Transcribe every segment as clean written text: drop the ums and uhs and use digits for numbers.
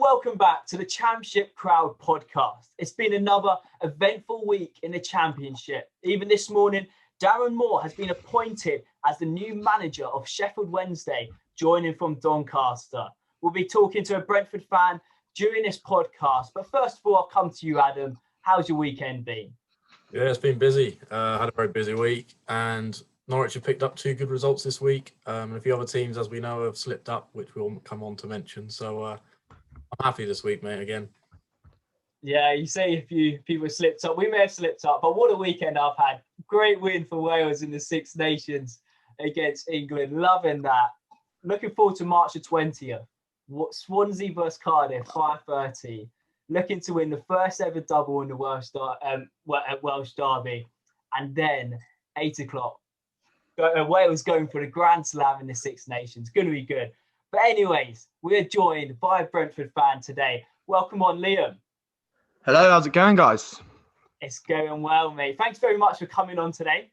welcome back to the Championship Crowd podcast. It's been another eventful week in the Championship. Even this morning, Darren Moore has been appointed as the new manager of Sheffield Wednesday, joining from Doncaster. We'll be talking to a Brentford fan during this podcast. But first of all, I'll come to you, Adam. How's your weekend been? Yeah, it's been busy. Had a very busy week, and Norwich have picked up 2 good results this week. And a few other teams, as we know, have slipped up, which we'll come on to mention. So I'm happy this week, mate, again. Yeah, you say a few people slipped up. We may have slipped up, but what a weekend I've had. Great win for Wales in the Six Nations against England. Loving that. Looking forward to March the 20th. Swansea versus Cardiff, 5:30. Looking to win the first ever double in the Welsh Derby. And then 8 o'clock. Wales going for the Grand Slam in the Six Nations. Going to be good. But anyways, we're joined by a Brentford fan today. Welcome on, Liam. Hello, how's it going, guys? It's going well, mate. Thanks very much for coming on today.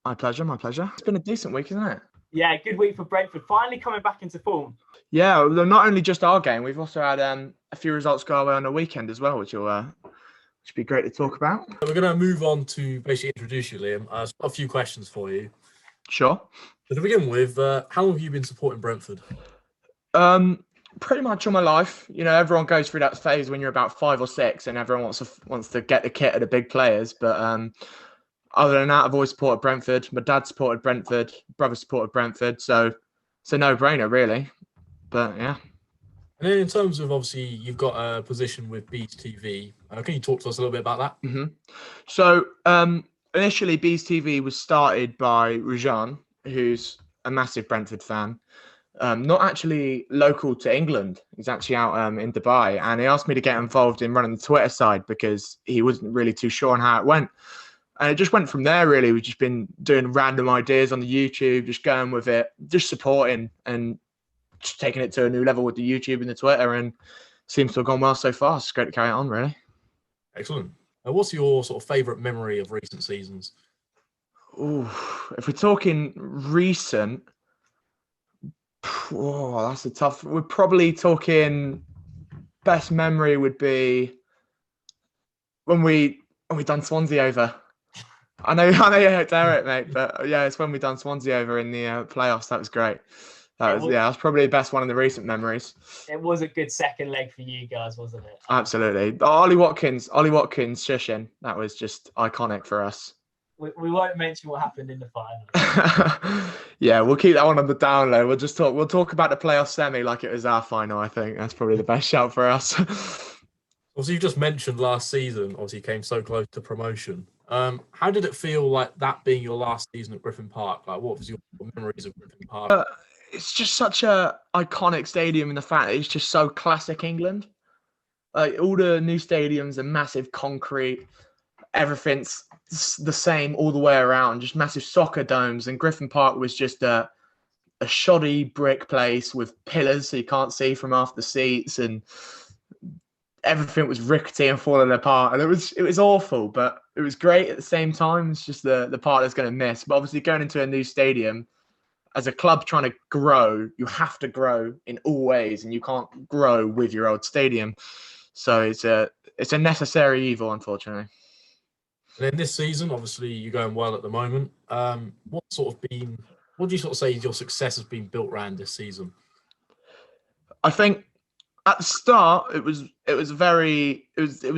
My pleasure, my pleasure. It's been a decent week, isn't it? Yeah, good week for Brentford. Finally coming back into form. Yeah, not only just our game, we've also had a few results go away on the weekend as well, which will be great to talk about. We're going to move on to basically introduce you, Liam. I've got a few questions for you. Sure. So to begin with, how long have you been supporting Brentford? Pretty much all my life. You know, everyone goes through that phase when you're about 5 or 6 and everyone wants to get the kit of the big players. But other than that, I've always supported Brentford. My dad supported Brentford, brother supported Brentford. So it's a no-brainer, really. But, yeah. And then in terms of, obviously, you've got a position with BeesTV. Can you talk to us a little bit about that? Mm-hmm. So initially, BeesTV was started by Rajan, who's a massive Brentford fan. Not actually local to England. He's actually out in Dubai. And he asked me to get involved in running the Twitter side because he wasn't really too sure on how it went. And it just went from there, really. We've just been doing random ideas on the YouTube, just going with it, just supporting and just taking it to a new level with the YouTube and the Twitter. And seems to have gone well so far. It's great to carry it on, really. Excellent. What's your sort of favourite memory of recent seasons? Ooh, if we're talking recent... Oh, that's a tough. We're probably talking. Best memory would be when we done Swansea over. I know you dare it, mate, but yeah, it's when we done Swansea over in the playoffs. That was great. That's probably the best one of the recent memories. It was a good second leg for you guys, wasn't it? Absolutely. Ollie Watkins shushing. That was just iconic for us. We won't mention what happened in the final. Yeah, we'll keep that one on the down low. We'll talk about the playoff semi like it was our final. I think that's probably the best shout for us. Obviously, you just mentioned last season, obviously, you came so close to promotion. How did it feel like that being your last season at Griffin Park? Like, what was your memories of Griffin Park? It's just such a iconic stadium in the fact that it's just so classic England. Like, all the new stadiums are massive concrete. Everything's the same all the way around, just massive soccer domes. And Griffin Park was just a shoddy brick place with pillars so you can't see from half the seats, and everything was rickety and falling apart. And it was awful, but it was great at the same time. It's just the part that's going to miss. But obviously, going into a new stadium, as a club trying to grow, you have to grow in all ways, and you can't grow with your old stadium. So it's a necessary evil, unfortunately. And then this season, obviously, you're going well at the moment. What do you sort of say your success has been built around this season? I think at the start, it was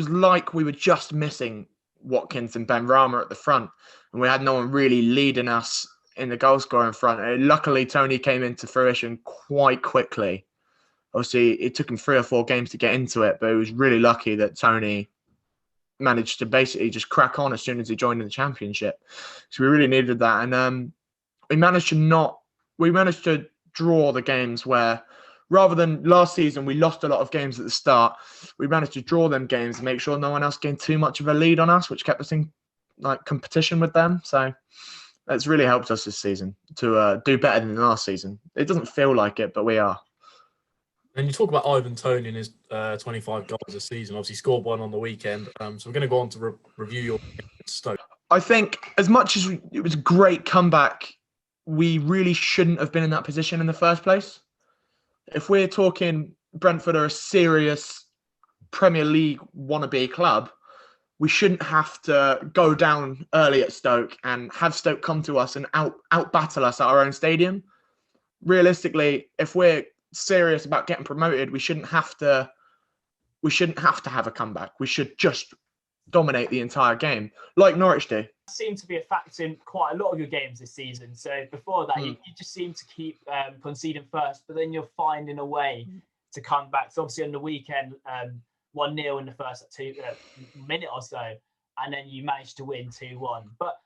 like we were just missing Watkins and Ben Rama at the front, and we had no one really leading us in the goal scoring front. And luckily, Tony came into fruition quite quickly. Obviously, it took him 3 or 4 games to get into it, but it was really lucky that Tony managed to basically just crack on as soon as he joined in the Championship. So we really needed that. And we managed to draw the games where, rather than last season, we lost a lot of games at the start. We managed to draw them games and make sure no one else gained too much of a lead on us, which kept us in competition with them. So that's really helped us this season to do better than last season. It doesn't feel like it, but we are. And you talk about Ivan Toney and his 25 goals this season. Obviously, scored one on the weekend. So we're going to go on to review your Stoke. I think as much as it was a great comeback, we really shouldn't have been in that position in the first place. If we're talking Brentford are a serious Premier League wannabe club, we shouldn't have to go down early at Stoke and have Stoke come to us and out battle us at our own stadium. Realistically, if we're serious about getting promoted, we shouldn't have to have a comeback. We should just dominate the entire game, like Norwich do. Seem to be a factor in quite a lot of your games this season. So before that, you just seem to keep conceding first, but then you're finding a way to come back. So obviously on the weekend, 1-0 in the first minute or so, and then you managed to win 2-1. But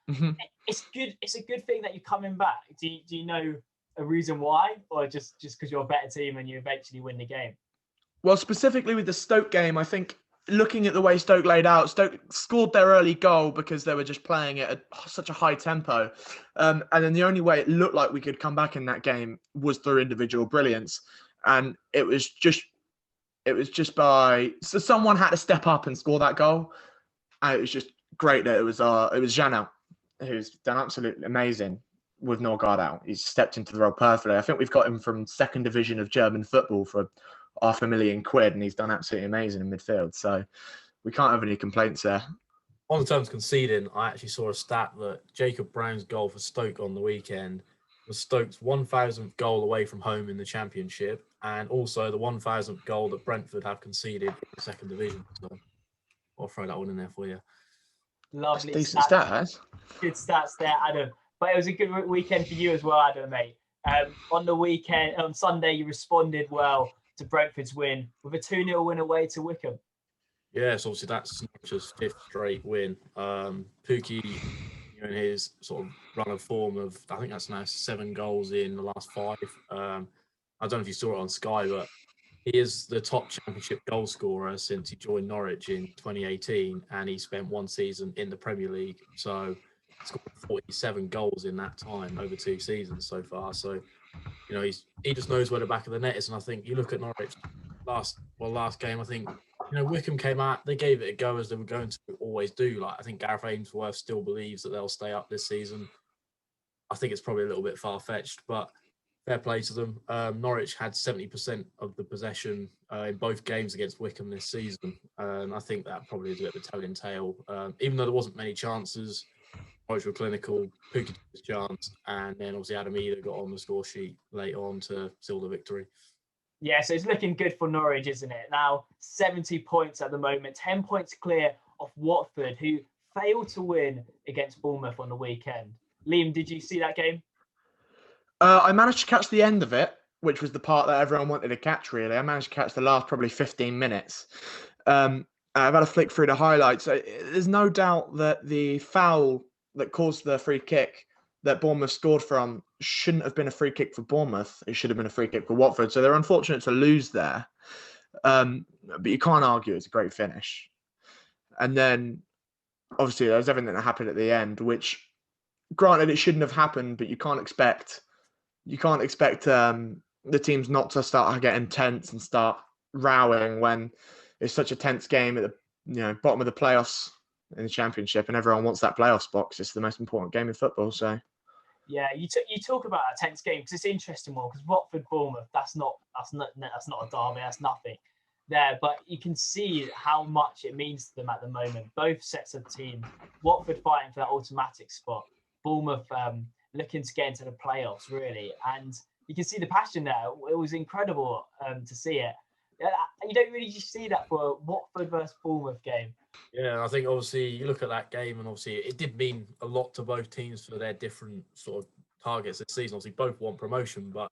it's good. It's a good thing that you're coming back. Do you know a reason why, or just because you're a better team and you eventually win the game? Well, specifically with the Stoke game, I think looking at the way Stoke laid out, Stoke scored their early goal because they were just playing it at such a high tempo. And then the only way it looked like we could come back in that game was through individual brilliance. And it was just so someone had to step up and score that goal. And it was just great that it was Janel who's done absolutely amazing with Norgard out. He's stepped into the role perfectly. I think we've got him from second division of German football for £500,000, and he's done absolutely amazing in midfield. So we can't have any complaints there. On the terms of conceding, I actually saw a stat that Jacob Brown's goal for Stoke on the weekend was Stoke's 1,000th goal away from home in the Championship, and also the 1,000th goal that Brentford have conceded in the second division. So I'll throw that one in there for you. Lovely. That's decent stats. Good stats there, Adam. But it was a good weekend for you as well, Adam, mate. On the weekend, on Sunday, you responded well to Brentford's win with a 2-0 win away to Wickham. Yes, obviously that's Norwich's 5th straight win. Pookie, in his sort of run of form of, I think that's now 7 goals in the last 5. I don't know if you saw it on Sky, but he is the top Championship goal scorer since he joined Norwich in 2018, and he spent 1 season in the Premier League. So he's scored 47 goals in that time over 2 seasons so far. So, he just knows where the back of the net is. And I think you look at Norwich last game, I think, Wickham came out, they gave it a go as they were going to always do. Like, I think Gareth Ainsworth still believes that they'll stay up this season. I think it's probably a little bit far-fetched, but fair play to them. Norwich had 70% of the possession in both games against Wickham this season. And I think that probably is a bit of a telling tale. Even though there wasn't many chances, Norwich were clinical, Pookie took his chance, and then obviously Adam Eder got on the score sheet later on to seal the victory. Yeah, so it's looking good for Norwich, isn't it? Now, 70 points at the moment, 10 points clear of Watford, who failed to win against Bournemouth on the weekend. Liam, did you see that game? I managed to catch the end of it, which was the part that everyone wanted to catch, really. I managed to catch the last probably 15 minutes. I've had a flick through the highlights. There's no doubt that the foul that caused the free kick that Bournemouth scored from shouldn't have been a free kick for Bournemouth. It should have been a free kick for Watford. So they're unfortunate to lose there. But you can't argue it's a great finish. And then, obviously, there's everything that happened at the end, which, granted, it shouldn't have happened, but you can't expect the teams not to start getting tense and start rowing when it's such a tense game at the bottom of the playoffs in the Championship, and everyone wants that playoffs box. It's the most important game in football. So, yeah, you talk about a tense game because it's an interesting one because Watford Bournemouth that's not a derby, that's nothing there, but you can see how much it means to them at the moment. Both sets of teams, Watford fighting for that automatic spot, Bournemouth looking to get into the playoffs really, and you can see the passion there. It was incredible to see it. You don't really see that for a Watford versus Bournemouth game. Yeah, I think obviously you look at that game and obviously it did mean a lot to both teams for their different sort of targets this season. Obviously both want promotion, but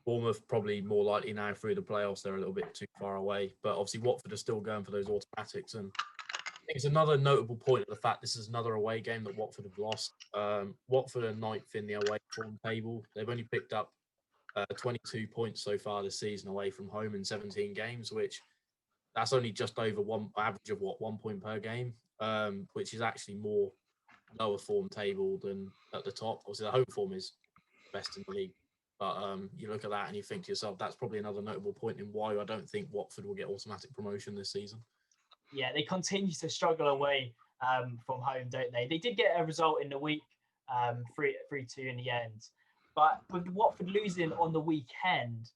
Bournemouth probably more likely now through the playoffs. They're a little bit too far away. But obviously Watford are still going for those automatics. And I think it's another notable point of the fact this is another away game that Watford have lost. Watford are 9th in the away form table. They've only picked up 22 points so far this season away from home in 17 games, which that's only just over one average of 1 point per game, which is actually more lower form table than at the top. Obviously, the home form is best in the league, but you look at that and you think to yourself, that's probably another notable point in why I don't think Watford will get automatic promotion this season. Yeah, they continue to struggle away from home, don't they? They did get a result in the week, 3-2 in the end. But with Watford losing on the weekend,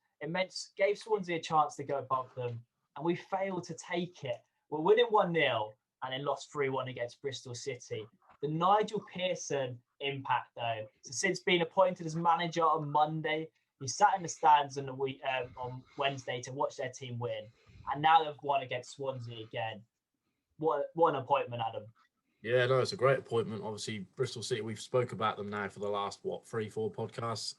gave Swansea a chance to go above them, and we failed to take it. We're winning 1-0 and then lost 3-1 against Bristol City. The Nigel Pearson impact, though. So since being appointed as manager on Monday, he sat in the stands on Wednesday to watch their team win, and now they've won against Swansea again. What an appointment, Adam. Yeah, no, it's a great appointment. Obviously, Bristol City, we've spoke about them now for the last, 3-4 podcasts.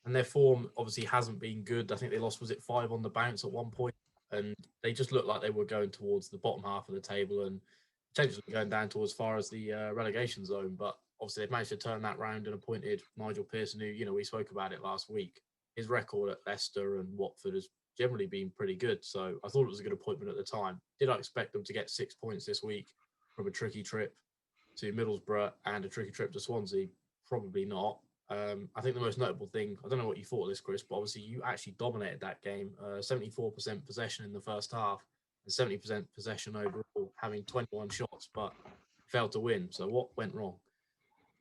And their form obviously hasn't been good. I think they lost, was it 5 on the bounce at one point? And they just looked like they were going towards the bottom half of the table and potentially going down to as far as the relegation zone. But obviously, they've managed to turn that round and appointed Nigel Pearson, who, we spoke about it last week. His record at Leicester and Watford has generally been pretty good. So I thought it was a good appointment at the time. Did I expect them to get 6 points this week from a tricky trip to Middlesbrough and a tricky trip to Swansea? Probably not. I think the most notable thing, I don't know what you thought of this, Chris, but obviously you actually dominated that game. 74% possession in the first half and 70% possession overall, having 21 shots, but failed to win. So what went wrong?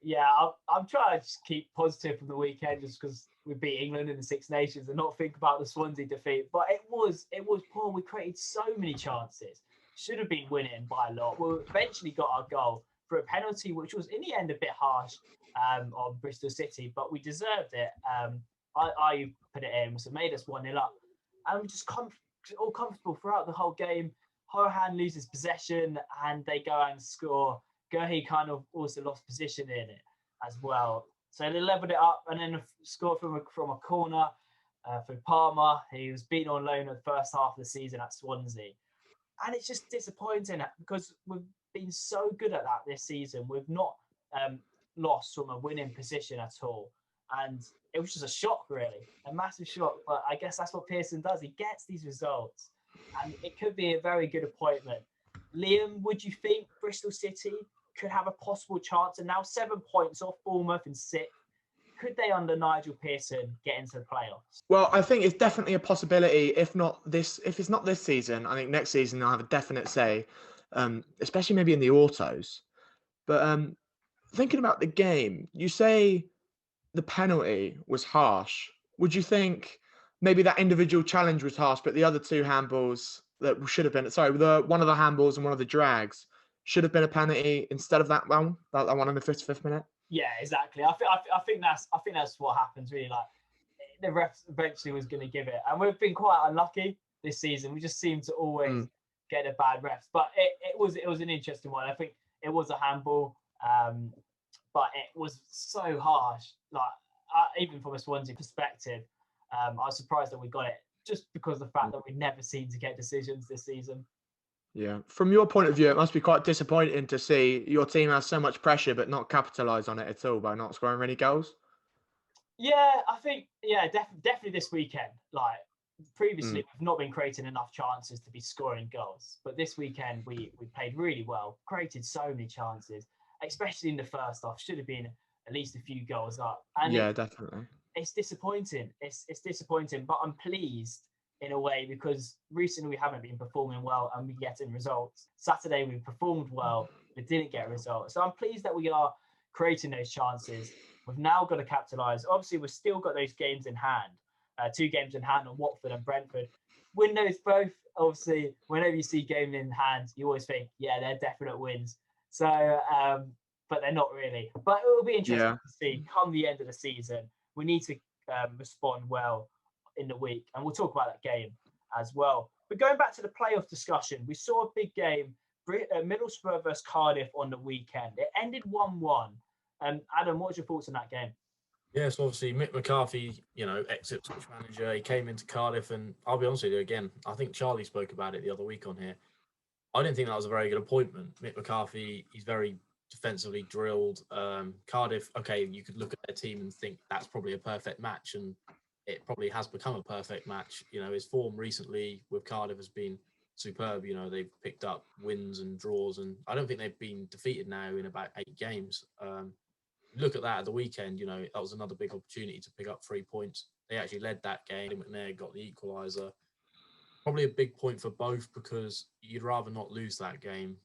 Yeah, I'm trying to just keep positive from the weekend just because we beat England in the Six Nations and not think about the Swansea defeat. But it was poor. We created so many chances. Should have been winning by a lot. We eventually got our goal for a penalty, which was in the end a bit harsh on Bristol City, but we deserved it. I put it in, so it made us 1-0 up. And we just all comfortable throughout the whole game. Hohan loses possession and they go and score. Gurhey kind of also lost position in it as well. So they leveled it up and then scored from a corner for Palmer. He was beaten on loan in the first half of the season at Swansea. And it's just disappointing because we've been so good at that this season. We've not lost from a winning position at all. And it was just a shock, really, a massive shock. But I guess that's what Pearson does. He gets these results. And it could be a very good appointment. Liam, would you think Bristol City could have a possible chance? And now 7 points off Bournemouth in 6th. Could they, under Nigel Pearson, get into the playoffs? Well, I think it's definitely a possibility. If it's not this season, I think next season they'll have a definite say, especially maybe in the autos. But thinking about the game, you say the penalty was harsh. Would you think maybe that individual challenge was harsh, but the other 2 handballs that should have been, one of the handballs and one of the drags should have been a penalty instead of that one in the 55th minute? Yeah, exactly. I think that's what happens, really. Like, the ref eventually was going to give it, and we've been quite unlucky this season. We just seem to always get a bad refs, but it was an interesting one. I think it was a handball, but it was so harsh. Like, even from a Swansea perspective, I was surprised that we got it just because of the fact that we never seem to get decisions this season. Yeah. From your point of view, it must be quite disappointing to see your team has so much pressure but not capitalise on it at all by not scoring any goals. Yeah, I think, definitely this weekend. Like, previously, we've not been creating enough chances to be scoring goals. But this weekend, we played really well, created so many chances, especially in the first half. Should have been at least a few goals up. And yeah, definitely. It's disappointing. It's disappointing, but I'm pleased in a way because recently we haven't been performing well and we're getting results. Saturday we performed well but didn't get a result. So I'm pleased that we are creating those chances. We've now got to capitalise. Obviously, we've still got those games in hand, 2 games in hand on Watford and Brentford. Win those both. Obviously, whenever you see game in hand, you always think, yeah, they're definite wins. So, but they're not really. But it will be interesting to see come the end of the season. We need to respond well in the week, and we'll talk about that game as well. But going back to the playoff discussion, we saw a big game, Middlesbrough versus Cardiff on the weekend. It ended 1-1. Adam, what's your thoughts on that game? Yeah, so obviously Mick McCarthy, ex-Ipswich manager, he came into Cardiff, and I'll be honest with you again, I think Charlie spoke about it the other week on here. I didn't think that was a very good appointment. Mick McCarthy, he's very defensively drilled. Cardiff, okay, you could look at their team and think that's probably a perfect match, and it probably has become a perfect match. His form recently with Cardiff has been superb. They've picked up wins and draws, and I don't think they've been defeated now in about 8 games. Look at that at the weekend, that was another big opportunity to pick up 3 points. They actually led that game. McNair got the equaliser. Probably a big point for both because you'd rather not lose that game.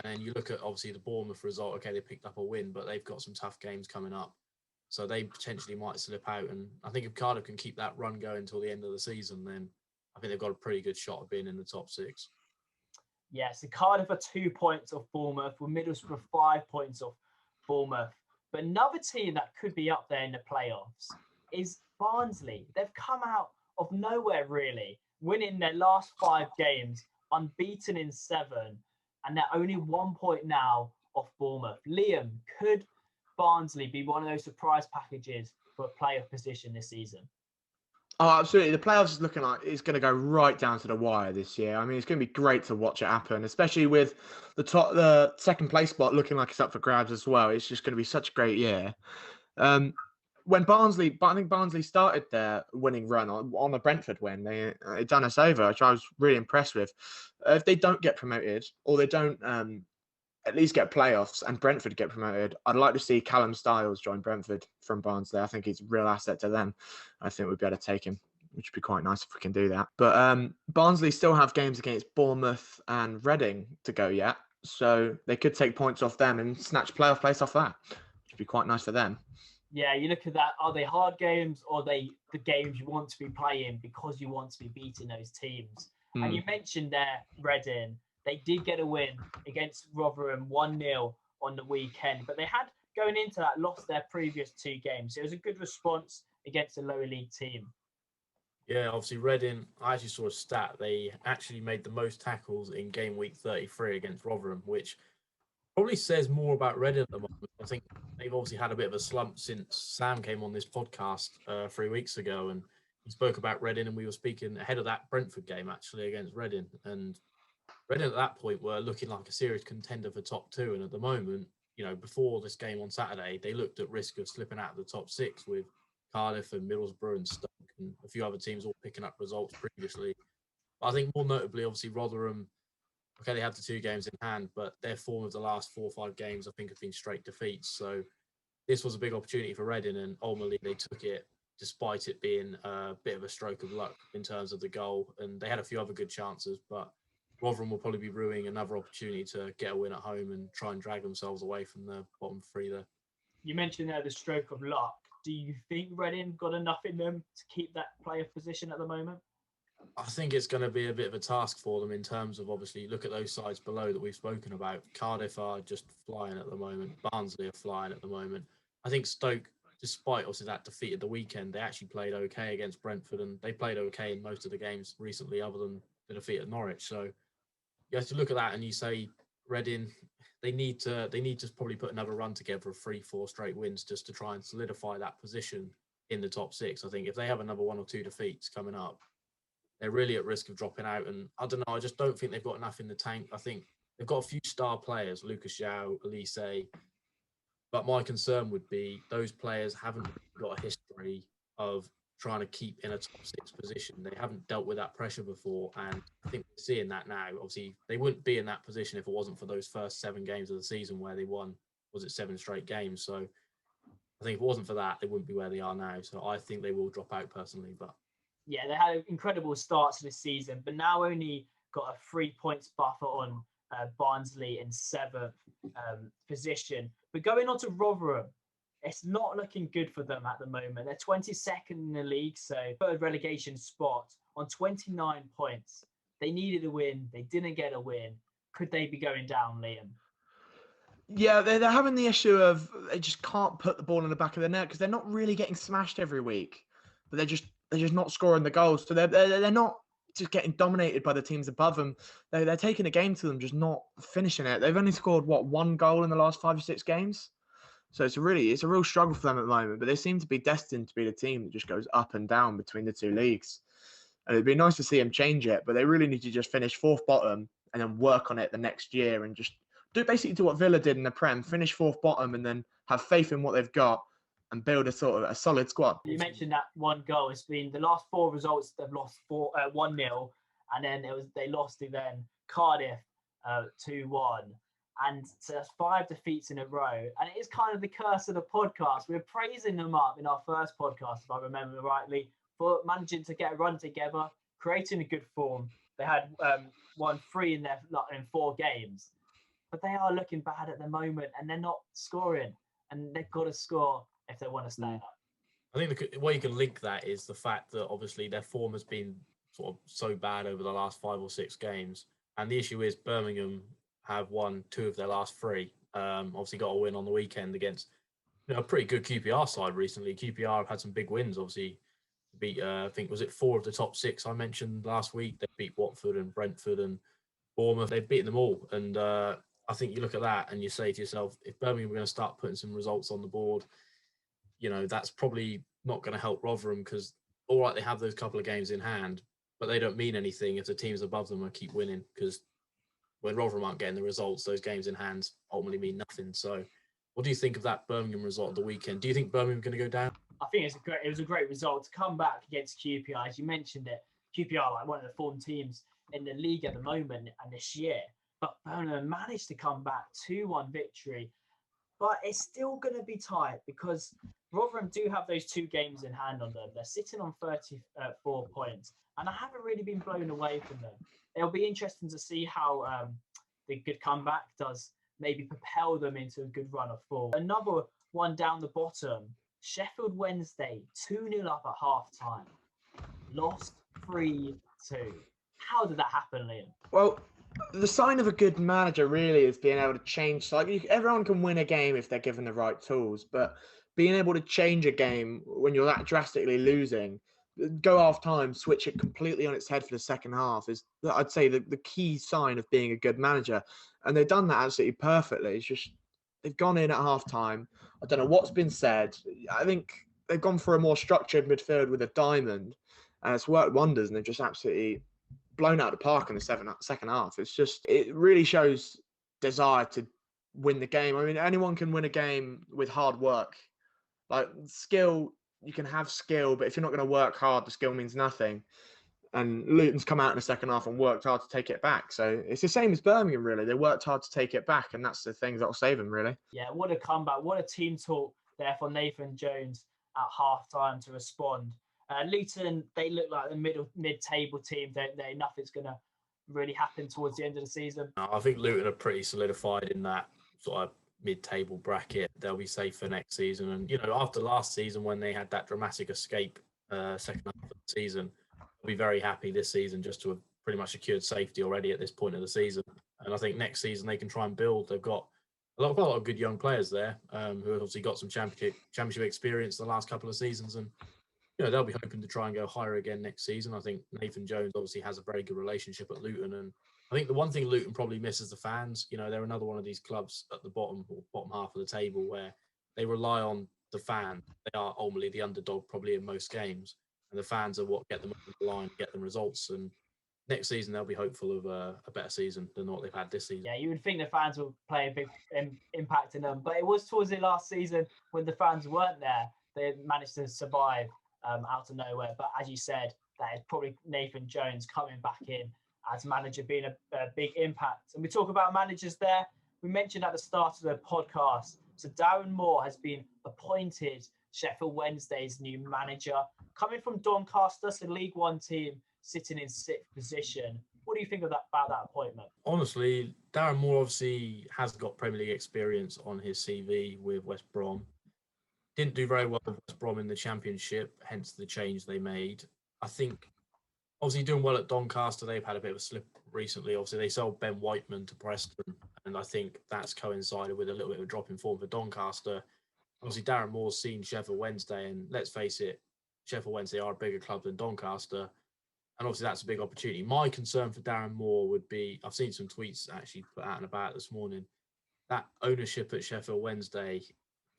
And then you look at, obviously, the Bournemouth result. Okay, they picked up a win, but they've got some tough games coming up. So they potentially might slip out. And I think if Cardiff can keep that run going until the end of the season, then I think they've got a pretty good shot of being in the top 6. Yeah, so Cardiff are 2 points off Bournemouth, with Middlesbrough 5 points off Bournemouth. But another team that could be up there in the playoffs is Barnsley. They've come out of nowhere, really, winning their last 5 games, unbeaten in 7, and they're only 1 point now off Bournemouth. Liam, could Barnsley be one of those surprise packages for a playoff position this season? Oh, absolutely. The playoffs is looking like it's going to go right down to the wire this year. I mean, it's going to be great to watch it happen, especially with the second place spot looking like it's up for grabs as well. It's just going to be such a great year. When I think Barnsley started their winning run on the Brentford win, they done us over, which I was really impressed with. If they don't get promoted, or they don't at least get playoffs and Brentford get promoted, I'd like to see Callum Styles join Brentford from Barnsley. I think he's a real asset to them. I think we'd be able to take him, which would be quite nice if we can do that. But Barnsley still have games against Bournemouth and Reading to go yet, so they could take points off them and snatch playoff place off that, which would be quite nice for them. Yeah, you look at that. Are they hard games, or are they the games you want to be playing because you want to be beating those teams? And you mentioned there Reading. They did get a win against Rotherham 1-0 on the weekend, but they had, going into that, lost their previous 2 games. It was a good response against a lower league team. Yeah, obviously Reading, I actually saw a stat. They actually made the most tackles in game week 33 against Rotherham, which probably says more about Reading at the moment. I think they've obviously had a bit of a slump since Sam came on this podcast 3 weeks ago, and he spoke about Reading, and we were speaking ahead of that Brentford game actually against Reading. And Reading at that point were looking like a serious contender for top 2. And at the moment, before this game on Saturday, they looked at risk of slipping out of the top 6 with Cardiff and Middlesbrough and Stoke and a few other teams all picking up results previously. But I think more notably, obviously, Rotherham, okay, they had the 2 games in hand, but their form of the last 4 or 5 games, I think, have been straight defeats. So this was a big opportunity for Reading, and ultimately they took it, despite it being a bit of a stroke of luck in terms of the goal. And they had a few other good chances, but Rotherham will probably be ruining another opportunity to get a win at home and try and drag themselves away from the bottom 3 there. You mentioned there the stroke of luck. Do you think Reading got enough in them to keep that playoff position at the moment? I think it's going to be a bit of a task for them in terms of, obviously, look at those sides below that we've spoken about. Cardiff are just flying at the moment. Barnsley are flying at the moment. I think Stoke, despite obviously that defeat at the weekend, they actually played okay against Brentford, and they played okay in most of the games recently other than the defeat at Norwich. So you have to look at that and you say Reading, they need to probably put another run together of 3-4 straight wins just to try and solidify that position in the top 6. I think if they have another 1 or 2 defeats coming up, they're really at risk of dropping out. And I don't know, I just don't think they've got enough in the tank. I think they've got a few star players, Lucas João, Elise, but my concern would be those players haven't got a history of trying to keep in a top 6 position. They haven't dealt with that pressure before, and I think we're seeing that now. Obviously, they wouldn't be in that position if it wasn't for those first 7 games of the season where they won, 7 straight games. So I think if it wasn't for that, they wouldn't be where they are now. So I think they will drop out personally. But yeah, they had an incredible start to the season, but now only got a 3 points buffer on Barnsley in 7th position. But going on to Rotherham, it's not looking good for them at the moment. They're 22nd in the league, so third relegation spot on 29 points. They needed a win. They didn't get a win. Could they be going down, Liam? Yeah, they're having the issue of they just can't put the ball in the back of the net because they're not really getting smashed every week, but they're just not scoring the goals. So they're not just getting dominated by the teams above them. They're taking a game to them, just not finishing it. They've only scored 1 goal in the last 5 or 6 games. So it's a real struggle for them at the moment, but they seem to be destined to be the team that just goes up and down between the 2 leagues. And it'd be nice to see them change it, but they really need to just finish 4th bottom and then work on it the next year and just do what Villa did in the Prem, finish 4th bottom and then have faith in what they've got and build a sort of a solid squad. You mentioned that 1 goal. It's been the last 4 results. They've lost 1-0, and then they lost to then Cardiff 2-1. And so that's 5 defeats in a row. And it is kind of the curse of the podcast. We were praising them up in our first podcast, if I remember rightly, for managing to get a run together, creating a good form. They had won 3 in 4 games. But they are looking bad at the moment, and they're not scoring. And they've got to score. if they want to stay up. I think the way you can link that is the fact that obviously their form has been sort of so bad over the last 5 or 6 games. And the issue is Birmingham have won 2 of their last 3. Obviously got a win on the weekend against a pretty good QPR side recently. QPR have had some big wins, obviously. Beat, I think, was it 4 of the top 6 I mentioned last week? They beat Watford and Brentford and Bournemouth. They've beaten them all. And I think you look at that and you say to yourself, if Birmingham are going to start putting some results on the board, that's probably not going to help Rotherham because, all right, they have those couple of games in hand, but they don't mean anything if the teams above them are keep winning because when Rotherham aren't getting the results, those games in hand ultimately mean nothing. So what do you think of that Birmingham result of the weekend? Do you think Birmingham are going to go down? I think it was a great result to come back against QPR. As you mentioned it, QPR like one of the form teams in the league at the moment and this year. But Birmingham managed to come back 2-1 victory. But it's still going to be tight because Rotherham do have those 2 games in hand on them. They're sitting on 34 points. And I haven't really been blown away from them. It'll be interesting to see how the good comeback does maybe propel them into a good run of form. Another one down the bottom, Sheffield Wednesday, 2-0 up at half-time. Lost 3-2. How did that happen, Liam? Well, the sign of a good manager really is being able to change. Like everyone can win a game if they're given the right tools, but being able to change a game when you're that drastically losing, go half time, switch it completely on its head for the second half is, I'd say, the key sign of being a good manager. And they've done that absolutely perfectly. It's just they've gone in at half time. I don't know what's been said. I think they've gone for a more structured midfield with a diamond, and it's worked wonders. And they've just absolutely blown out the park in the second half. It really shows desire to win the game. I mean, anyone can win a game with hard work. Like skill, you can have skill, but if you're not going to work hard, the skill means nothing. And Luton's come out in the second half and worked hard to take it back. So it's the same as Birmingham, really. They worked hard to take it back, and that's the things that will save them, really. Yeah, what a comeback. What a team talk there for Nathan Jones at half-time to respond. Luton, they look like the mid-table team. Nothing's going to really happen towards the end of the season. I think Luton are pretty solidified in that sort of mid-table bracket. They'll be safe for next season. And, after last season when they had that dramatic escape second half of the season, I'll be very happy this season just to have pretty much secured safety already at this point of the season. And I think next season they can try and build. They've got quite a lot of good young players there who have obviously got some championship experience the last couple of seasons. And they'll be hoping to try and go higher again next season. I think Nathan Jones obviously has a very good relationship at Luton. And I think the one thing Luton probably misses the fans. They're another one of these clubs at the bottom half of the table where they rely on the fan. They are ultimately the underdog probably in most games. And the fans are what get them over the line, get them results. And next season, they'll be hopeful of a better season than what they've had this season. Yeah, you would think the fans will play a big impact in them. But it was towards the last season when the fans weren't there, they managed to survive out of nowhere. But as you said, that is probably Nathan Jones coming back in as manager being a big impact. And we talk about managers there. We mentioned at the start of the podcast, so Darren Moore has been appointed Sheffield Wednesday's new manager, coming from Doncaster, so League One team, sitting in 6th position. What do you think about that appointment? Honestly, Darren Moore obviously has got Premier League experience on his CV with West Brom. Didn't do very well with West Brom in the Championship, hence the change they made. I think, obviously, doing well at Doncaster. They've had a bit of a slip recently. Obviously, they sold Ben Whiteman to Preston, and I think that's coincided with a little bit of a drop in form for Doncaster. Obviously, Darren Moore's seen Sheffield Wednesday, and let's face it, Sheffield Wednesday are a bigger club than Doncaster, and obviously that's a big opportunity. My concern for Darren Moore would be, I've seen some tweets actually put out and about this morning, that ownership at Sheffield Wednesday,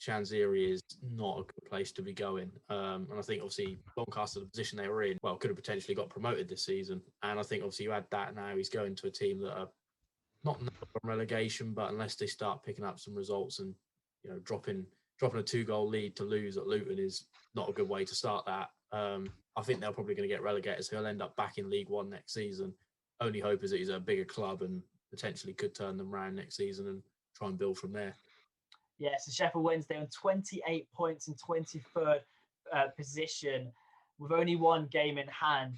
Shanziri, is not a good place to be going. And I think obviously Doncaster, the position they were in, could have potentially got promoted this season. And I think obviously you add that now, he's going to a team that are not from relegation, but unless they start picking up some results and, dropping a 2-goal lead to lose at Luton is not a good way to start that. I think they're probably going to get relegated, so he'll end up back in League One next season. Only hope is that he's a bigger club and potentially could turn them around next season and try and build from there. Yeah, so Sheffield Wednesday on 28 points in 23rd position with only one game in hand.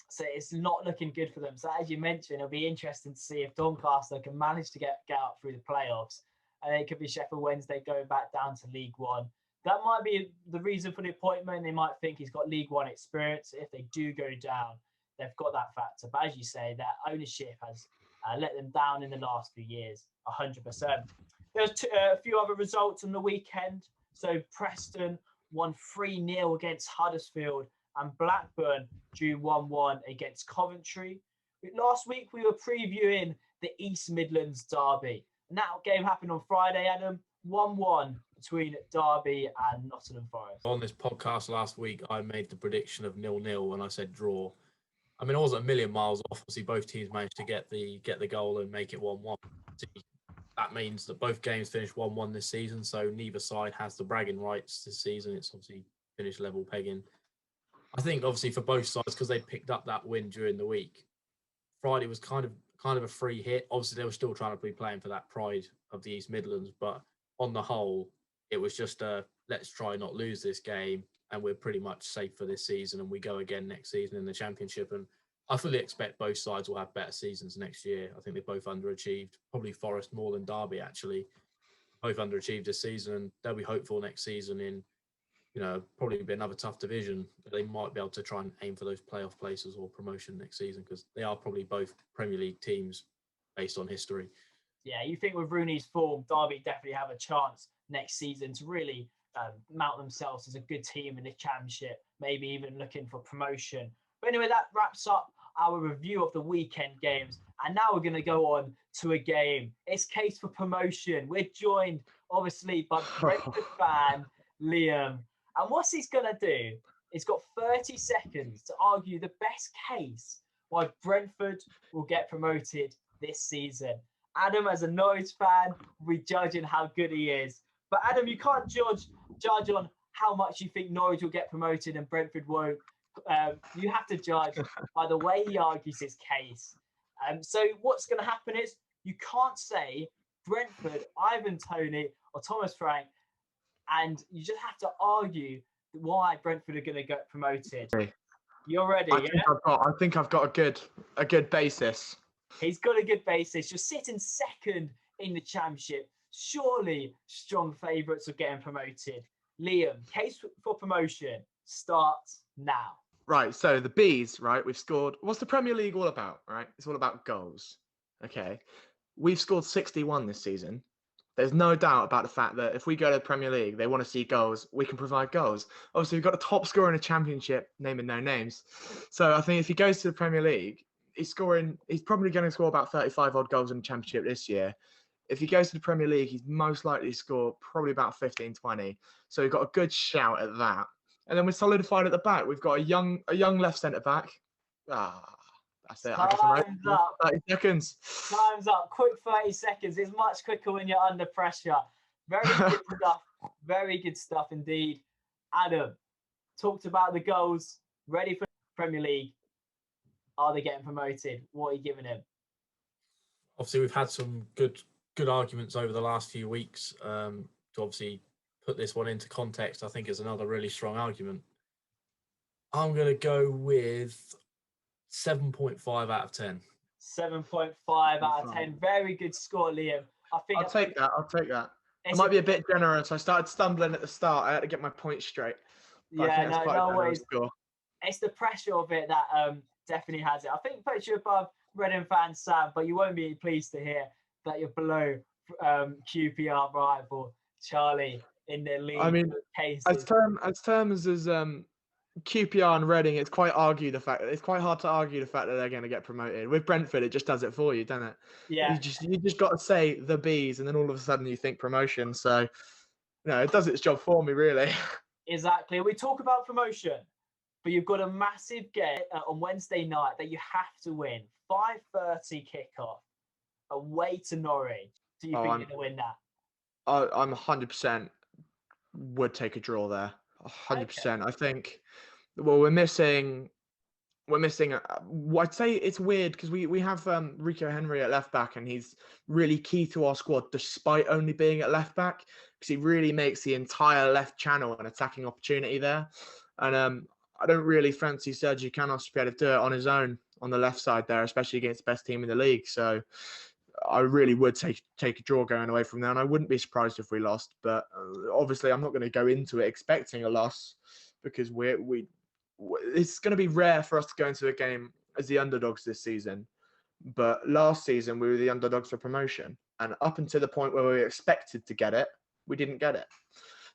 So it's not looking good for them. So as you mentioned, it'll be interesting to see if Doncaster can manage to get out through the playoffs. And it could be Sheffield Wednesday going back down to League One. that might be the reason for the appointment. They might think he's got League One experience. If they do go down, they've got that factor. But as you say, their ownership has let them down in the last few years, 100%. There's a few other results on the weekend. So Preston won 3-0 against Huddersfield, and Blackburn drew 1-1 against Coventry. Last week, we were previewing the East Midlands derby. And that game happened on Friday, Adam. 1-1 between Derby and Nottingham Forest. On this podcast last week, I made the prediction of 0-0 and I said draw. I mean, I wasn't a million miles off. Obviously, both teams managed to get the goal and make it 1-1. That means that both games finished 1-1 this season, so neither side has the bragging rights this season. It's obviously finished level pegging. I think, obviously, for both sides, because they picked up that win during the week, Friday was kind of a free hit. Obviously, they were still trying to be playing for that pride of the East Midlands, but on the whole, it was just let's try not lose this game, and we're pretty much safe for this season, and we go again next season in the Championship. And I fully expect both sides will have better seasons next year. I think they both underachieved, probably Forest more than Derby, actually. Both underachieved this season, and they'll be hopeful next season in, probably be another tough division. They might be able to try and aim for those playoff places or promotion next season, because they are probably both Premier League teams based on history. Yeah, you think with Rooney's form, Derby definitely have a chance next season to really mount themselves as a good team in the Championship, maybe even looking for promotion. But anyway, that wraps up our review of the weekend games. And now we're going to go on to a game. It's case for promotion. We're joined, obviously, by Brentford fan Liam. And what's he's going to do? He's got 30 seconds to argue the best case why Brentford will get promoted this season. Adam, as a Norwich fan, will be judging how good he is. But Adam, you can't judge on how much you think Norwich will get promoted and Brentford won't. You have to judge by the way he argues his case. So what's going to happen is you can't say Brentford, Ivan Toney, or Thomas Frank, and you just have to argue why Brentford are going to get promoted. You're ready, I think I've got a good basis. He's got a good basis. You're sitting second in the Championship. Surely strong favourites of getting promoted. Liam, case for promotion starts now. Right, so the Bees, right, we've scored. What's the Premier League all about, right? It's all about goals. Okay. We've scored 61 this season. There's no doubt about the fact that if we go to the Premier League, they want to see goals, we can provide goals. Obviously, we've got a top scorer in the Championship, naming no names. So I think if he goes to the Premier League, he's probably going to score about 35 odd goals in the Championship this year. If he goes to the Premier League, he's most likely to score probably about 15, 20. So we've got a good shout at that. And then we're solidified at the back. We've got a young left centre back. That's it. Time's up. 30 seconds. Time's up. Quick 30 seconds. It's much quicker when you're under pressure. Very good stuff. Very good stuff indeed. Adam, talked about the goals. Ready for the Premier League. Are they getting promoted? What are you giving him? Obviously, we've had some good arguments over the last few weeks. To obviously put this one into context, I think is another really strong argument. I'm going to go with 7.5 out of 10. 7.5 out of 10. Very good score, Liam. I'll take that. I might be a bit generous. I started stumbling at the start. I had to get my points straight. Yeah, no worries. It's the pressure of it that definitely has it. I think puts you above Reading fan Sam, but you won't be pleased to hear that you're below QPR rival Charlie in their league. I mean, cases. as terms as QPR and Reading, it's quite hard to argue the fact that they're going to get promoted. With Brentford, it just does it for you, doesn't it? Yeah. You just got to say the Bees, and then all of a sudden you think promotion. So, it does its job for me, really. Exactly. We talk about promotion, but you've got a massive game on Wednesday night that you have to win. 5:30 kickoff away to Norwich. Do you think you're going to win that? I'm 100% would take a draw there. 100%. Okay. I think. Well, we're missing. I'd say it's weird because we have Rico Henry at left back, and he's really key to our squad, despite only being at left back, because he really makes the entire left channel an attacking opportunity there. And I don't really fancy Sergio Canos to be able to do it on his own on the left side there, especially against the best team in the league. So I really would take a draw going away from there, and I wouldn't be surprised if we lost. But obviously, I'm not going to go into it expecting a loss because it's going to be rare for us to go into a game as the underdogs this season. But last season, we were the underdogs for promotion, and up until the point where we were expected to get it, we didn't get it.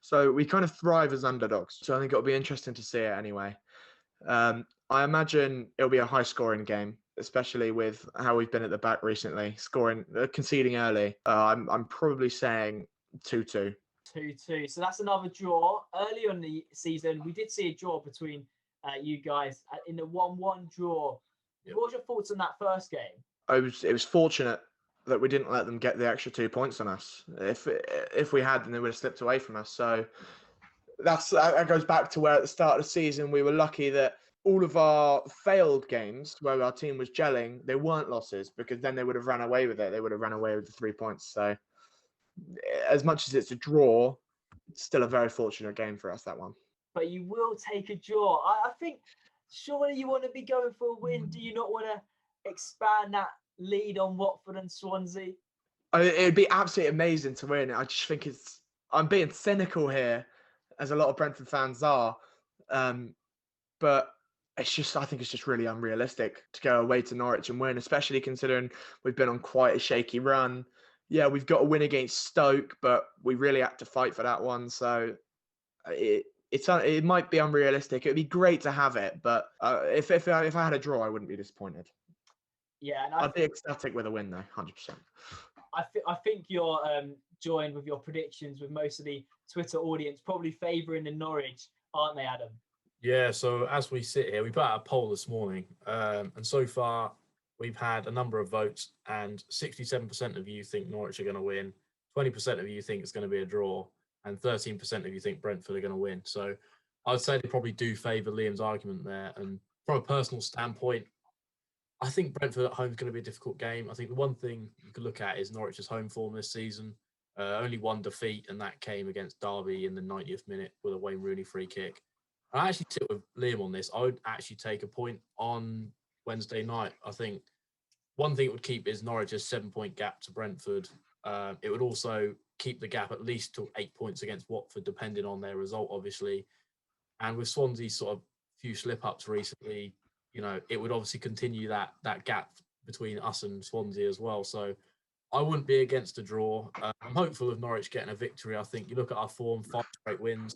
So we kind of thrive as underdogs. So I think it'll be interesting to see it anyway. I imagine it'll be a high-scoring game, especially with how we've been at the back recently, conceding early. I'm probably saying 2-2. 2-2. So that's another draw. Earlier in the season, we did see a draw between you guys in the 1-1 draw. Yep. What was your thoughts on that first game? It was fortunate that we didn't let them get the extra 2 points on us. If we had, then they would have slipped away from us. So that goes back to where at the start of the season we were lucky that all of our failed games where our team was gelling, they weren't losses because then they would have ran away with it. They would have ran away with the 3 points. So as much as it's a draw, it's still a very fortunate game for us, that one. But you will take a draw. I think surely you want to be going for a win. Do you not want to expand that lead on Watford and Swansea? It'd be absolutely amazing to win. I just think I'm being cynical here, as a lot of Brentford fans are. But I think it's just really unrealistic to go away to Norwich and win, especially considering we've been on quite a shaky run. Yeah, we've got a win against Stoke, but we really had to fight for that one. So it might be unrealistic. It'd be great to have it, but if I had a draw, I wouldn't be disappointed. Yeah, and I'd be ecstatic with a win, though, 100%. I think you're joined with your predictions with most of the Twitter audience, probably favouring the Norwich, aren't they, Adam? Yeah, so as we sit here, we put out a poll this morning, and so far we've had a number of votes, and 67% of you think Norwich are going to win, 20% of you think it's going to be a draw, and 13% of you think Brentford are going to win. So I'd say they probably do favour Liam's argument there. And from a personal standpoint, I think Brentford at home is going to be a difficult game. I think the one thing you could look at is Norwich's home form this season. Only one defeat, and that came against Derby in the 90th minute with a Wayne Rooney free kick. I actually sit with Liam on this. I would actually take a point on Wednesday night. I think one thing it would keep is Norwich's 7-point gap to Brentford. It would also keep the gap at least to 8 points against Watford, depending on their result, obviously. And with Swansea's sort of few slip-ups recently, it would obviously continue that gap between us and Swansea as well. So I wouldn't be against a draw. I'm hopeful of Norwich getting a victory. I think you look at our form, 5 straight wins.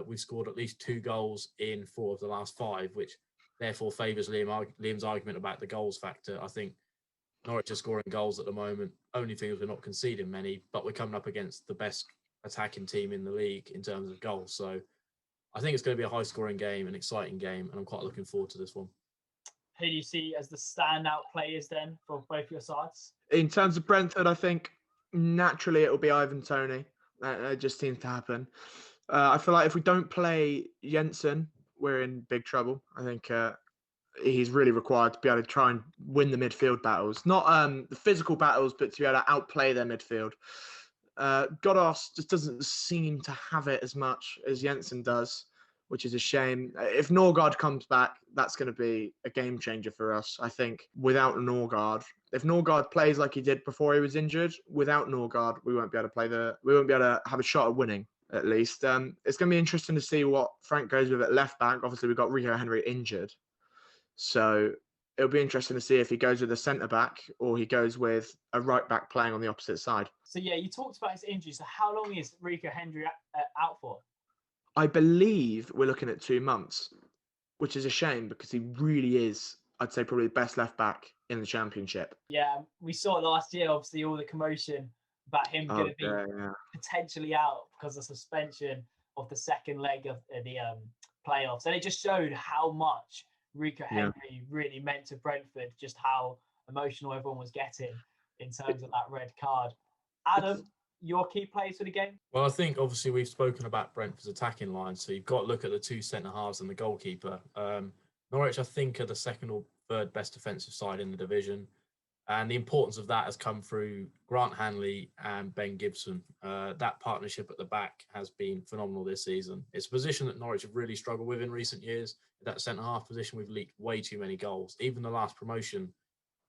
We've scored at least 2 goals in 4 of the last 5, which therefore favours Liam's argument about the goals factor. I think Norwich are scoring goals at the moment. Only thing is we're not conceding many, but we're coming up against the best attacking team in the league in terms of goals. So I think it's going to be a high-scoring game, an exciting game, and I'm quite looking forward to this one. Who do you see as the standout players then for both your sides? In terms of Brentford, I think naturally it'll be Ivan Toney. It just seems to happen. I feel like if we don't play Jensen, we're in big trouble. I think he's really required to be able to try and win the midfield battles. Not the physical battles, but to be able to outplay their midfield. Godos just doesn't seem to have it as much as Jensen does, which is a shame. If Norgard comes back, that's going to be a game changer for us, I think, without Norgard. If Norgard plays like he did before he was injured, without Norgard, we won't be able to have a shot at winning, at least. It's going to be interesting to see what Frank goes with at left back. Obviously, we've got Rico Henry injured. So it'll be interesting to see if he goes with a centre back or he goes with a right back playing on the opposite side. So, yeah, you talked about his injury. So how long is Rico Henry out for? I believe we're looking at 2 months, which is a shame because he really is, I'd say, probably the best left back in the Championship. Yeah, we saw last year, obviously, all the commotion about him going to be potentially out because of suspension of the second leg of the playoffs. And it just showed how much Rico Henry really meant to Brentford, just how emotional everyone was getting in terms of that red card. Adam, your key players for the game? Well, I think obviously we've spoken about Brentford's attacking line, so you've got to look at the 2 centre-halves and the goalkeeper. Norwich, I think, are the second or third best defensive side in the division. And the importance of that has come through Grant Hanley and Ben Gibson. That partnership at the back has been phenomenal this season. It's a position that Norwich have really struggled with in recent years. That centre-half position, we've leaked way too many goals. Even the last promotion,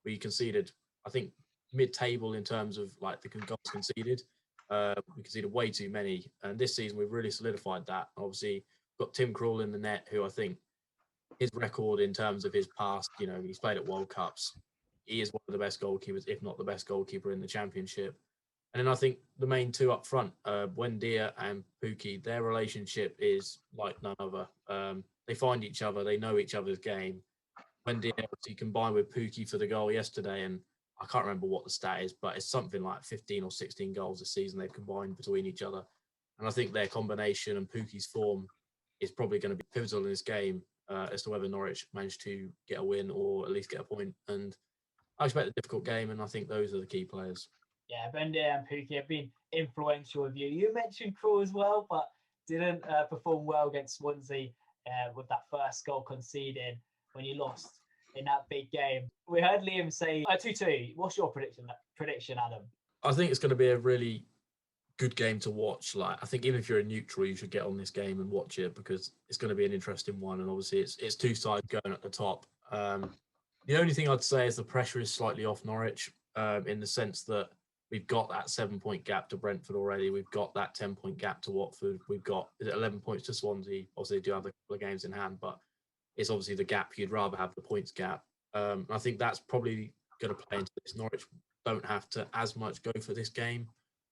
we conceded, I think, mid-table in terms of like the goals conceded. We conceded way too many, and this season we've really solidified that. Obviously, got Tim Krul in the net, who I think his record in terms of his past, he's played at World Cups. He is one of the best goalkeepers, if not the best goalkeeper in the Championship. And then I think the main two up front, Buendia and Pukki, their relationship is like none other. They find each other, they know each other's game. Buendia obviously combined with Pukki for the goal yesterday, and I can't remember what the stat is, but it's something like 15 or 16 goals this season they've combined between each other. And I think their combination and Pukki's form is probably going to be pivotal in this game as to whether Norwich manage to get a win or at least get a point. And I expect a difficult game, and I think those are the key players. Yeah, Buendia and Pukki have been influential with you. You mentioned Krul as well, but didn't perform well against Swansea with that first goal conceded when you lost in that big game. We heard Liam say 2-2. What's your prediction, Adam? I think it's going to be a really good game to watch. Like, I think even if you're a neutral, you should get on this game and watch it because it's going to be an interesting one. And obviously, it's two sides going at the top. The only thing I'd say is the pressure is slightly off Norwich in the sense that we've got that 7-point gap to Brentford already. We've got that 10-point gap to Watford. We've got 11 points to Swansea. Obviously, they do have a couple of games in hand, but it's obviously the gap. You'd rather have the points gap. I think that's probably going to play into this. Norwich don't have to as much go for this game.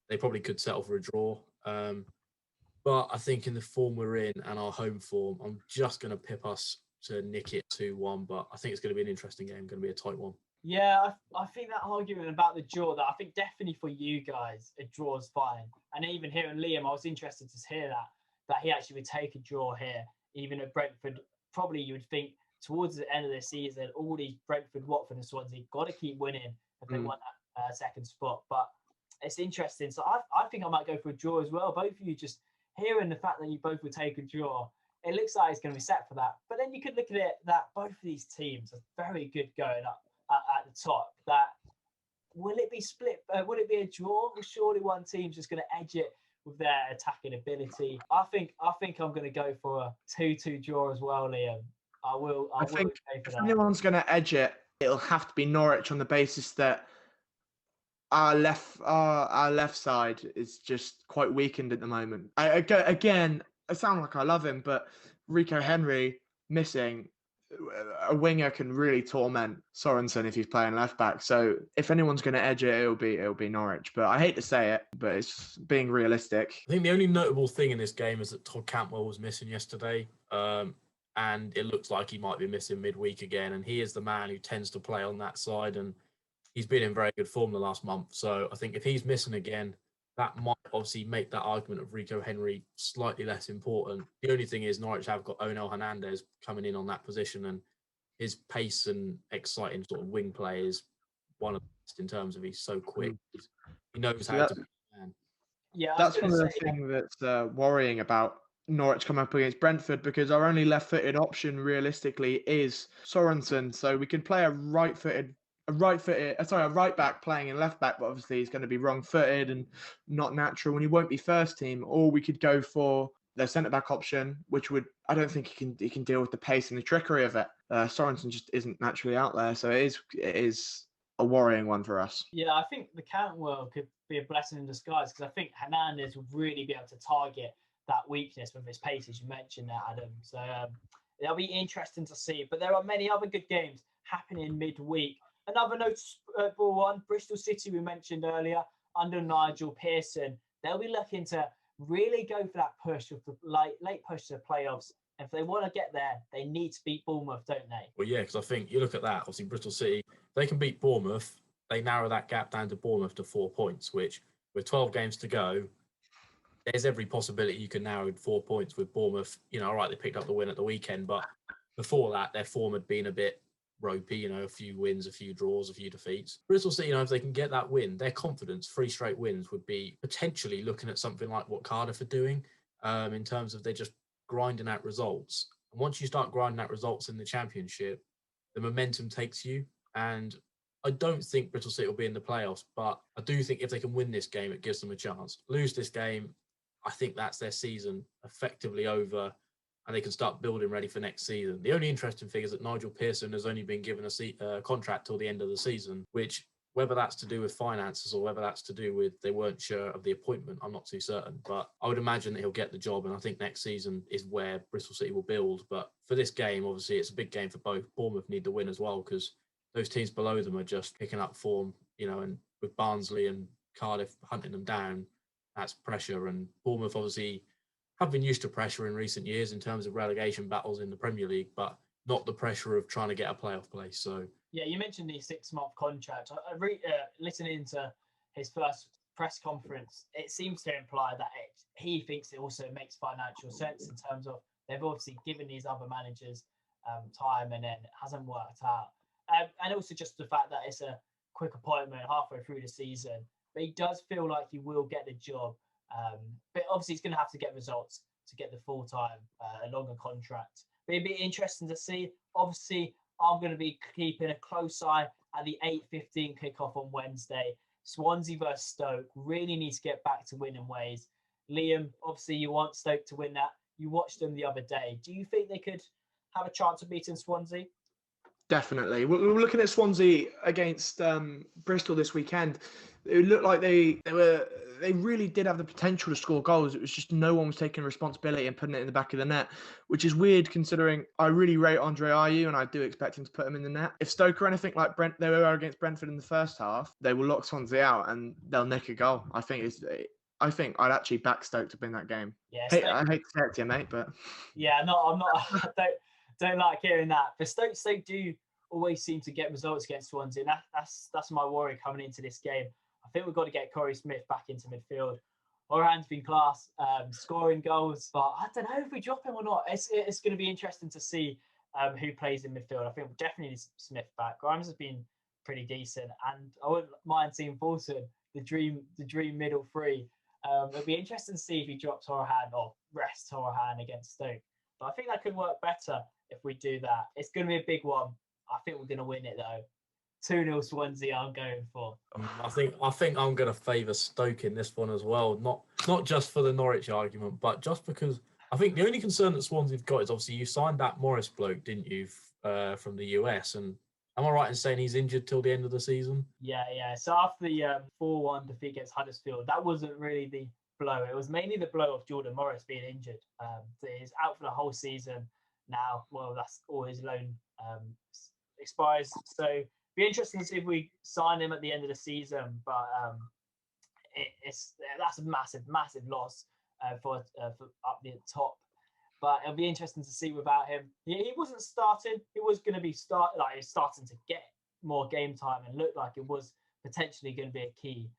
They probably could settle for a draw. But I think in the form we're in and our home form, I'm just going to pip us to nick it 2-1. But I think it's going to be an interesting game, going to be a tight one. Yeah, I think that argument about the draw, that I think definitely for you guys, a draw is fine. And even hearing Liam, I was interested to hear that he actually would take a draw here, even at Brentford. Probably you would think towards the end of the season, all these Brentford, Watford and Swansea got to keep winning if they want that second spot. But it's interesting. So I think I might go for a draw as well. Both of you, just hearing the fact that you both would take a draw, it looks like it's going to be set for that. But then you could look at it that both of these teams are very good going up at the top. That will it be split? Will it be a draw? Well, surely one team's just going to edge it with their attacking ability. I think I'm going to go for a 2-2 draw as well, Liam. I think if anyone's going to edge it, it'll have to be Norwich on the basis that our left side is just quite weakened at the moment. Again, I sound like I love him, but Rico Henry missing, a winger can really torment Sorensen if he's playing left back. So if anyone's going to edge it, it'll be Norwich. But I hate to say it, but it's being realistic. I think the only notable thing in this game is that Todd Cantwell was missing yesterday, and it looks like he might be missing midweek again. And he is the man who tends to play on that side, and he's been in very good form the last month. So I think if he's missing again, that might obviously make that argument of Rico Henry slightly less important. The only thing is Norwich have got Onel Hernandez coming in on that position, and his pace and exciting sort of wing play is one of the best in terms of he's so quick. He knows how to be a man. Yeah, that's one of the things that's worrying about Norwich coming up against Brentford, because our only left-footed option realistically is Sorensen. So we can play a right back playing in left back, but obviously he's going to be wrong-footed and not natural, and he won't be first team. Or we could go for the centre back option, which I don't think he can deal with the pace and the trickery of it. Sorensen just isn't naturally out there, so it is a worrying one for us. Yeah, I think the Cantwell could be a blessing in disguise, because I think Hernandez would really be able to target that weakness with his pace, as you mentioned there, Adam. So it'll be interesting to see. But there are many other good games happening midweek. Another notable one, Bristol City, we mentioned earlier, under Nigel Pearson. They'll be looking to really go for that push of the late push to the playoffs. If they want to get there, they need to beat Bournemouth, don't they? Well, yeah, because I think you look at that, obviously Bristol City, they can beat Bournemouth. They narrow that gap down to Bournemouth to 4 points, which with 12 games to go, there's every possibility you can narrow 4 points with Bournemouth. All right, they picked up the win at the weekend, but before that, their form had been a bit ropey, a few wins, a few draws, a few defeats. Bristol City, if they can get that win, their confidence, 3 straight wins, would be potentially looking at something like what Cardiff are doing in terms of they're just grinding out results. And once you start grinding out results in the Championship, the momentum takes you. And I don't think Bristol City will be in the playoffs, but I do think if they can win this game, it gives them a chance. Lose this game, I think that's their season effectively over, and they can start building ready for next season. The only interesting thing is that Nigel Pearson has only been given a contract till the end of the season, which Whether that's to do with finances or whether that's to do with they weren't sure of the appointment, I'm not too certain. But I would imagine that he'll get the job, and I think next season is where Bristol City will build. But for this game, obviously, it's a big game for both. Bournemouth need the win as well because those teams below them are just picking up form, and with Barnsley and Cardiff hunting them down, that's pressure. And Bournemouth obviously have been used to pressure in recent years in terms of relegation battles in the Premier League, but not the pressure of trying to get a playoff place. So yeah, you mentioned the 6-month contract. Listening to his first press conference, it seems to imply that he thinks it also makes financial sense in terms of they've obviously given these other managers time and then it hasn't worked out. And also just the fact that it's a quick appointment halfway through the season. But he does feel like he will get the job. But obviously he's going to have to get results to get the full-time, a longer contract. But it'd be interesting to see. Obviously, I'm going to be keeping a close eye at the 8:15 kickoff on Wednesday. Swansea versus Stoke. Really need to get back to winning ways. Liam, obviously you want Stoke to win that. You watched them the other day. Do you think they could have a chance of beating Swansea? Definitely. We're looking at Swansea against Bristol this weekend. It looked like they really did have the potential to score goals. It was just no one was taking responsibility and putting it in the back of the net, which is weird considering I really rate Andre Ayew and I do expect him to put him in the net. If Stoke are anything like they were against Brentford in the first half, they will lock Swansea out and they'll nick a goal. I think I'd actually back Stoke to win that game. Yeah, I hate to say it to you, mate, but yeah, no, I'm not. I don't like hearing that. But Stoke do always seem to get results against Swansea, and that's my worry coming into this game. I think we've got to get Corey Smith back into midfield. Orhan's been class, scoring goals, but I don't know if we drop him or not. It's going to be interesting to see who plays in midfield. I think we'll definitely need Smith back. Grimes has been pretty decent, and I wouldn't mind seeing Fulton, the dream middle three. It'll be interesting to see if he drops Orhan or rests Orhan against Stoke. But I think that could work better if we do that. It's going to be a big one. I think we're going to win it though. 2-0 Swansea I'm going for. I think I'm going to favour Stoke in this one as well. Not just for the Norwich argument, but just because I think the only concern that Swansea have got is obviously you signed that Morris bloke, didn't you, from the US? And am I right in saying he's injured till the end of the season? Yeah. So after the 4-1 defeat against Huddersfield, that wasn't really the blow. It was mainly the blow of Jordan Morris being injured. So he's out for the whole season now. Well, that's all his loan expires. So be interesting to see if we sign him at the end of the season. But that's a massive loss for up the top. But it'll be interesting to see without him. He wasn't starting. He was going to be starting to get more game time and looked like it was potentially going to be a key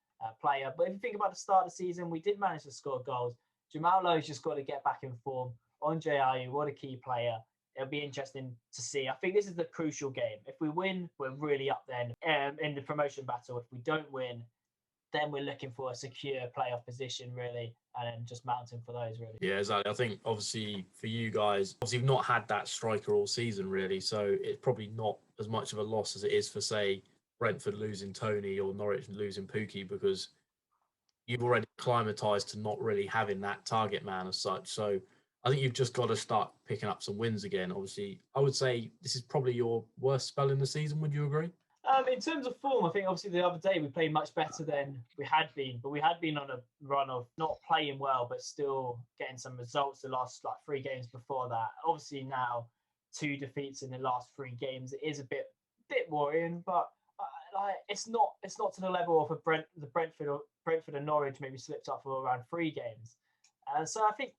player. But if you think about the start of the season, we did manage to score goals. Jamal Lowe's just got to get back in form. Andre Ayew, what a key player. It'll be interesting to see. I think this is the crucial game. If we win, we're really up then in the promotion battle. If we don't win, then we're looking for a secure playoff position, really, and then just mounting for those, really. Yeah, exactly. I think, obviously, for you guys, obviously, you've not had that striker all season, really, so it's probably not as much of a loss as it is for, say, Brentford losing Tony or Norwich losing Pookie, because you've already acclimatised to not really having that target man as such. So I think you've just got to start picking up some wins again. Obviously, I would say this is probably your worst spell in the season. Would you agree? In terms of form, I think obviously the other day we played much better than we had been, but we had been on a run of not playing well, but still getting some results the last 3 games before that. Obviously now 2 defeats in the last 3 games. It is a bit worrying, but it's not to the level of the Brentford and Norwich maybe slipped up for around 3 games. So I think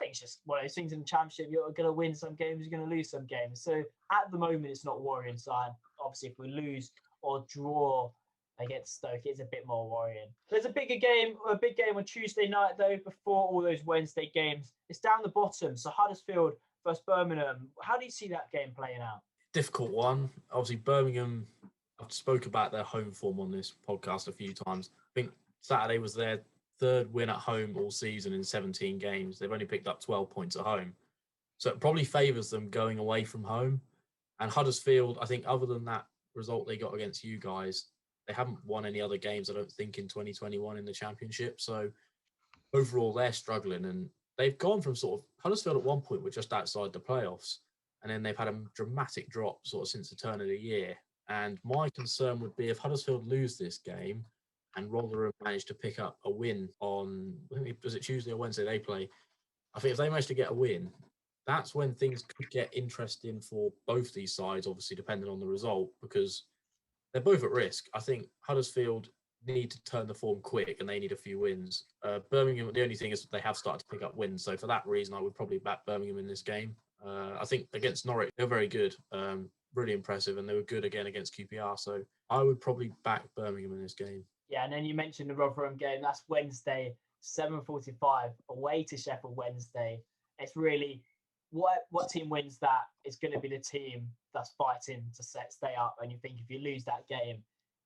it's just one of those things in the Championship. You're going to win some games, you're going to lose some games. So at the moment, it's not worrying sign. Obviously, if we lose or draw against Stoke, it's a bit more worrying. There's a big game on Tuesday night, though, before all those Wednesday games. It's down the bottom. So Huddersfield versus Birmingham. How do you see that game playing out? Difficult one. Obviously, Birmingham, I've spoke about their home form on this podcast a few times. I think Saturday was their 3rd win at home all season in 17 games. They've only picked up 12 points at home. So it probably favours them going away from home. And Huddersfield, I think other than that result they got against you guys, they haven't won any other games, I don't think, in 2021 in the Championship. So overall, they're struggling. And they've gone from Huddersfield at one point were just outside the playoffs. And then they've had a dramatic drop since the turn of the year. And my concern would be if Huddersfield lose this game and Rotherham manage to pick up a win on, was it Tuesday or Wednesday they play? I think if they manage to get a win, that's when things could get interesting for both these sides, obviously depending on the result, because they're both at risk. I think Huddersfield need to turn the form quick and they need a few wins. Birmingham, the only thing is they have started to pick up wins. So for that reason, I would probably back Birmingham in this game. I think against Norwich, they're very good, really impressive, and they were good again against QPR. So I would probably back Birmingham in this game. Yeah, and then you mentioned the Rotherham game. That's Wednesday, 7:45, away to Sheffield Wednesday. It's really what team wins that is going to be the team that's fighting to stay up. And you think if you lose that game,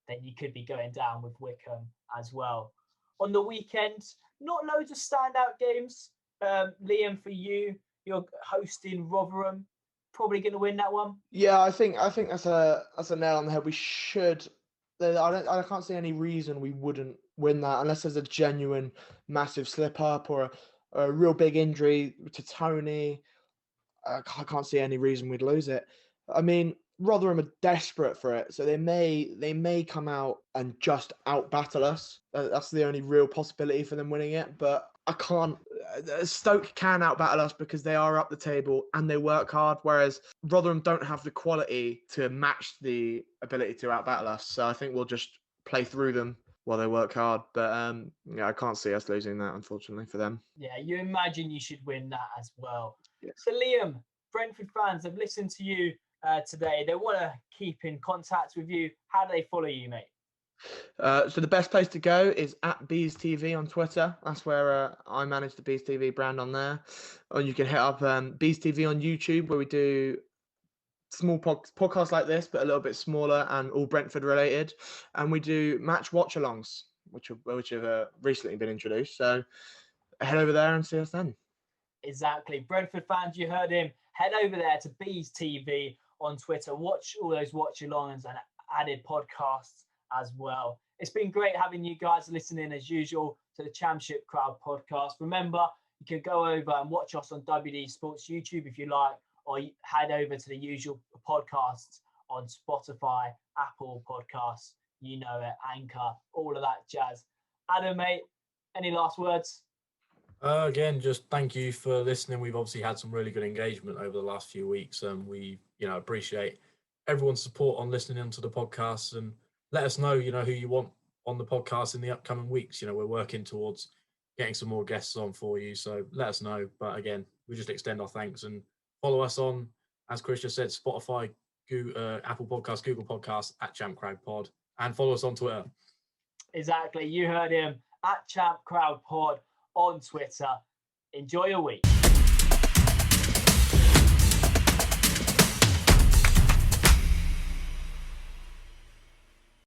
then you could be going down with Wickham as well. On the weekend, not loads of standout games. Liam, for you, you're hosting Rotherham. Probably going to win that one. Yeah, I think that's a nail on the head. We should. I can't see any reason we wouldn't win that unless there's a genuine massive slip up or a real big injury to Tony. I can't see any reason we'd lose it. I mean, Rotherham are desperate for it, so they may come out and just out battle us. That's the only real possibility for them winning it. But I can't. Stoke can out battle us because they are up the table and they work hard, whereas Rotherham don't have the quality to match the ability to out battle us. So I think we'll just play through them while they work hard. But yeah, I can't see us losing that, unfortunately, for them. Yeah, you imagine you should win that as well. Yeah. So Liam, Brentford fans have listened to you today. They want to keep in contact with you. How do they follow you, mate? So the best place to go is at BeesTV on Twitter. That's where I manage the BeesTV brand on there. Or you can hit up BeesTV on YouTube, where we do small podcasts like this, but a little bit smaller and all Brentford related. And we do match watch-alongs, which have recently been introduced. So head over there and see us then. Exactly. Brentford fans, you heard him. Head over there to BeesTV on Twitter. Watch all those watch-alongs and added podcasts as well. It's been great having you guys listening as usual to the Championship Crowd podcast. Remember, you can go over and watch us on WD Sports YouTube if you like, or head over to the usual podcasts on Spotify, Apple Podcasts, you know it, Anchor, all of that jazz. Adam, mate, any last words? Again, just thank you for listening. We've obviously had some really good engagement over the last few weeks, and we, appreciate everyone's support on listening into the podcast. And let us know, who you want on the podcast in the upcoming weeks. We're working towards getting some more guests on for you, so let us know. But again, we just extend our thanks and follow us on, as Chris just said, Spotify, Apple Podcasts, Google Podcasts, at Champ Crowd Pod, and follow us on Twitter. Exactly, you heard him, at Champ Crowd Pod on Twitter. Enjoy your week.